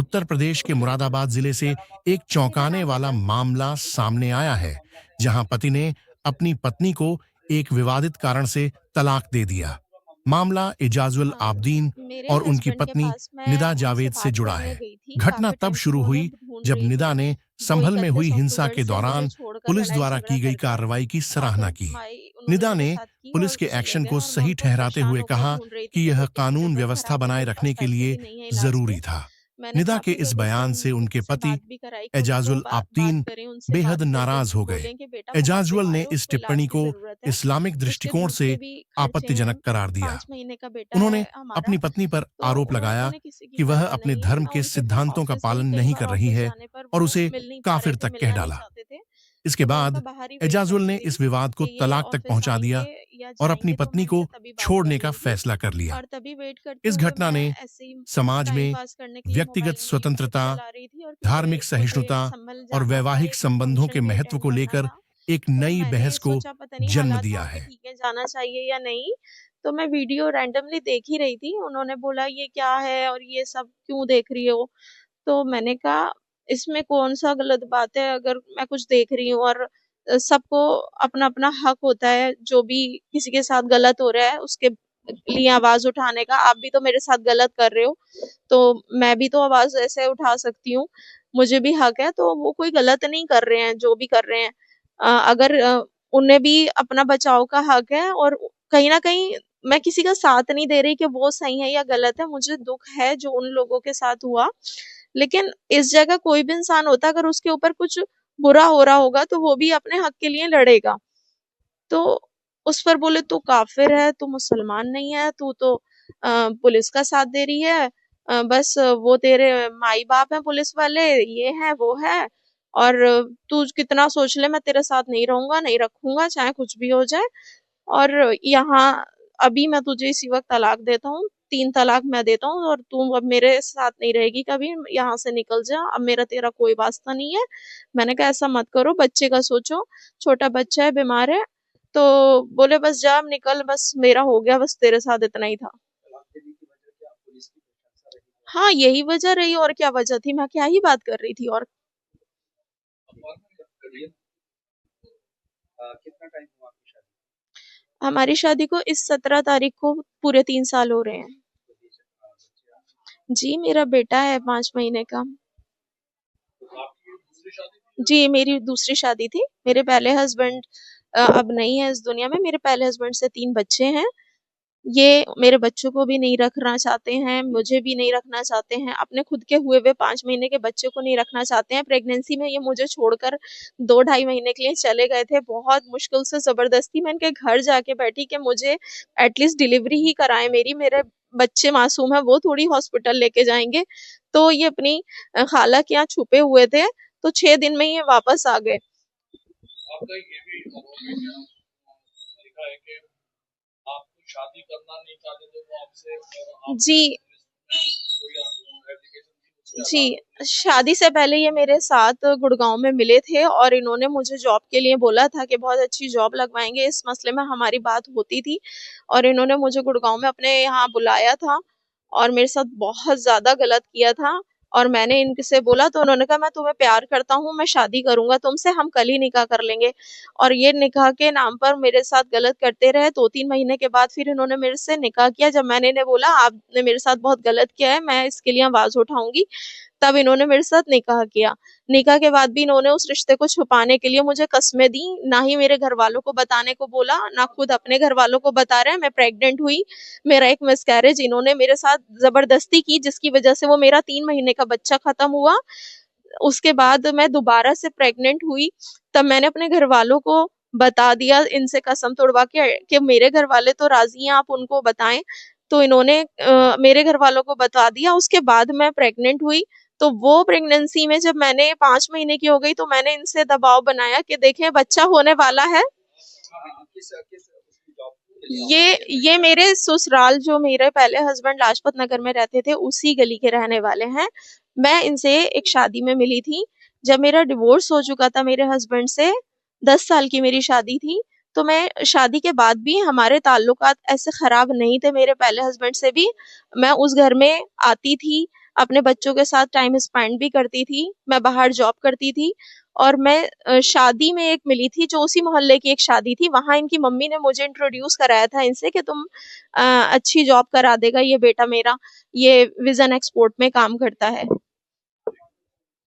उत्तर प्रदेश के मुरादाबाद जिले से एक चौंकाने वाला मामला सामने आया है, जहां पति ने अपनी पत्नी को एक विवादित कारण से तलाक दे दिया। मामला एजाजुल हाँ, आब्दीन मेरे और उनकी हस्बैंड के पत्नी पास मैं निदा उनसे जावेद से बात जुड़ा करने है। गई थी, घटना काफ़ी तब टाइम से शुरू वो हुई लोग ढूँढ जब रही निदा थी। ने वो संभल में हुई 31 हिंसा अक्टूबर के से मुझे दौरान छोड़कर पुलिस द्वारा लड़ाई-झगड़ा की गई करके कार्रवाई की सराहना की। आखिर-माई उन्होंने निदा मेरे ने साथ की पुलिस और के चले एक्शन गए को और मैं सही उनको ठहराते परेशान हुए होकर कहा ढूँढ रही थी कि कि यह वो किसी कानून तबीयत व्यवस्था ख़राब है, बनाए मेरे पास रखने के पैसे लिए भी नहीं है इलाज के। जरूरी था। मैंने निदा के काफ़ी इस लोगों बयान से उनके से पति बात भी कराई कि उनको एजाजुल बात आब्दीन करें, उनसे बेहद बात करके नाराज हो गए। बोलें कि बेटा बहुत एजाजुल बीमार ने है, इस उसको इलाज टिप्पणी की को ज़रूरत है। इस्लामिक उसके दृष्टिकोण दूध से के भी खर्चे हैं, आपत्तिजनक करार दिया। 5 महीने का बेटा उन्होंने है हमारा। अपनी पत्नी पर तो आरोप लगाया उन्होंने किसी की कि वह परवाह अपने नहीं, धर्म मैं के उनके पास सिद्धांतों का ऑफ़िस गई, पालन कई नहीं बार कर रही ऑफ़िस है जाने पर और वो उसे मिल नहीं पा रहे काफिर थे, तक कह मिलना नहीं डाला। चाहते थे। इसके तो मैं उनका बाद बाहर ही वेट एजाजुल करती ने रही इस विवाद को कि ये तलाक तक ऑफ़िस पहुंचा दिया आएँगे या और अपनी जाएँगे, तो मैं पत्नी को इनसे तभी बात कर छोड़ने का लूँगी। फैसला कर लिया। और तभी वेट करते इस हुए घटना मैं ने ऐसे ही समाज टाइम में पास करने के लिए व्यक्तिगत मोबाइल में यूट्यूब स्वतंत्रता, चला रही थी और क्योंकि धार्मिक मुझे सहिष्णुता संभल और जाना था, वैवाहिक एक संबंधों के फंक्शन भी महत्व अटेंड को करना लेकर था। एक तो नई मैंने बहस को सोचा पता नहीं जन्म हालात दिया वहाँ के है। ठीक है, जाना चाहिए या नहीं। तो मैं वीडियो रैंडमली देख ही रही थी। उन्होंने बोला ये क्या है और ये सब क्यों देख रही हो? तो मैंने कहा इसमें कौन-सा गलत बात है अगर मैं कुछ देख रही हूँ और सबको अपना-अपना हक होता है, जो भी किसी के साथ गलत हो रहा है उसके लिए आवाज़ उठाने का। आप भी तो मेरे साथ गलत कर रहे हो, तो मैं भी तो आवाज़ ऐसे उठा सकती हूँ, मुझे भी हक है। तो वो कोई गलत नहीं कर रहे हैं, जो भी कर रहे हैं। अगर उन्हें भी अपना बचाव का हक है और कहीं न कहीं मैं किसी का साथ नहीं दे रही कि वो सही है या गलत है, मुझे दुःख है जो उन लोगों के साथ हुआ। लेकिन इस जगह कोई भी इंसान होता अगर उसके ऊपर कुछ बुरा हो रहा होगा तो वो भी अपने हक के लिए लड़ेगा। तो उस पर बोले तू काफ़िर है, तू मुसलमान नहीं है, तू तो पुलिस का साथ दे रही है। बस वो तेरे माई-बाप हैं पुलिस वाले, ये है, वो है और तू कितना सोच ले मैं तेरे साथ नहीं रहूँगा, नहीं रखूँगा, चाहे कुछ भी हो जाए। और यहाँ अभी मैं तुझे इसी वक़्त तलाक देता हूँ, 3 तलाक मैं देता हूँ और तू अब मेरे साथ नहीं रहेगी कभी, यहाँ से निकल जा, अब मेरा तेरा कोई वास्ता नहीं है। मैंने कहा ऐसा मत करो, बच्चे का सोचो, छोटा बच्चा है, बीमार है। तो बोले बस जा अब निकल, बस मेरा हो गया, बस तेरे साथ इतना ही था। हाँ, यही वजह रही और क्या वजह थी, मैं क्या ही बात कर रही थी और हमारी शादी को इस 17 तारीख को पूरे 3 साल हो रहे हैं। जी, मेरा बेटा है 5 महीने का। जी, मेरी दूसरी शादी थी। मेरे पहले हस्बैंड अब नहीं है इस दुनिया में। मेरे पहले हस्बैंड से 3 बच्चे हैं। ये मेरे बच्चों को भी नहीं रखना चाहते हैं, मुझे भी नहीं रखना चाहते हैं, अपने खुद के हुए हुए 5 महीने के बच्चे को नहीं रखना चाहते हैं। प्रेगनेंसी में ये मुझे छोड़कर 2 ढाई महीने के लिए चले गए थे। बहुत मुश्किल से ज़बरदस्ती मैं इनके घर जाके बैठी कि मुझे एटलीस्ट डिलीवरी ही कराएँ मेरी, मेरे बच्चे मासूम हैं, वो थोड़ी हॉस्पिटल लेके जाएँगे। तो ये अपनी खाला के यहाँ छुपे हुए थे, तो 6 दिन में ये वापस आ गए। आपका ये भी लिखा है कि आप शादी करना नहीं चाहते थे वो आपसे और जी। जी, शादी से पहले ये मेरे साथ गुड़गाँव में मिले थे और इन्होंने मुझे जॉब के लिए बोला था कि बहुत अच्छी जॉब लगवाएँगे, इस मसले में हमारी बात होती थी और इन्होंने मुझे गुड़गाँव में अपने यहाँ बुलाया था और मेरे साथ बहुत ज़्यादा गलत किया था और मैंने इनसे बोला तो उन्होंने कहा मैं तुम्हें प्यार करता हूँ, मैं शादी करूँगा तुमसे, हम कल ही निकाह कर लेंगे। और ये निकाह के नाम पर मेरे साथ गलत करते रहे। 2-3 महीने के बाद फिर इन्होंने मेरे से निकाह किया। जब मैंने इन्हें बोला आपने मेरे साथ बहुत गलत किया है, मैं इसके लिए आवाज़ उठाऊँगी, तब इन्होंने मेरे साथ निकाह किया। निकाह के बाद भी इन्होंने उस रिश्ते को छुपाने के लिए मुझे कस्में दी, ना ही मेरे घरवालों को बताने को बोला, ना खुद अपने घरवालों को बता रहे हैं। मैं प्रेग्नेंट हुई, मेरा एक मिसकैरेज इन्होंने मेरे साथ ज़बरदस्ती की जिसकी वजह से वो मेरा 3 महीने का बच्चा खत्म हुआ। उसके बाद मैं दोबारा से प्रेग्नेंट हुई, तब मैंने अपने घरवालों को बता दिया इनसे कसम तोड़वा के कि मेरे घरवाले तो राज़ी हैं, आप उनको बताएँ। तो इन्होंने मेरे घरवालों को बता दिया, उसके बाद मैं प्रेग्नेंट हुई। तो वो प्रेगनेंसी में जब मैंने 5 महीने की हो गई तो मैंने इनसे दबाव बनाया कि देखें बच्चा होने वाला है। ये मेरे ससुराल जो मेरे पहले हस्बैंड लाजपत नगर में रहते थे उसी गली के रहने वाले हैं। मैं इनसे एक शादी में मिली थी। जब मेरा डिवोर्स हो चुका था मेरे हस्बैंड से, 10 साल की मेरी शादी थी, तो मैं शादी के बाद भी हमारे ताल्लुकात ऐसे खराब नहीं थे मेरे पहले हस्बैंड से भी। मैं उस घर में आती थी, अपने बच्चों के साथ टाइम स्पेंड भी करती थी। मैं बाहर जॉब करती थी और मैं शादी में एक मिली थी जो उसी मोहल्ले की एक शादी थी। वहां इनकी मम्मी ने मुझे इंट्रोड्यूस कराया था इनसे कि तुम अच्छी जॉब करा देगा ये बेटा मेरा, ये विजन एक्सपोर्ट में काम करता है।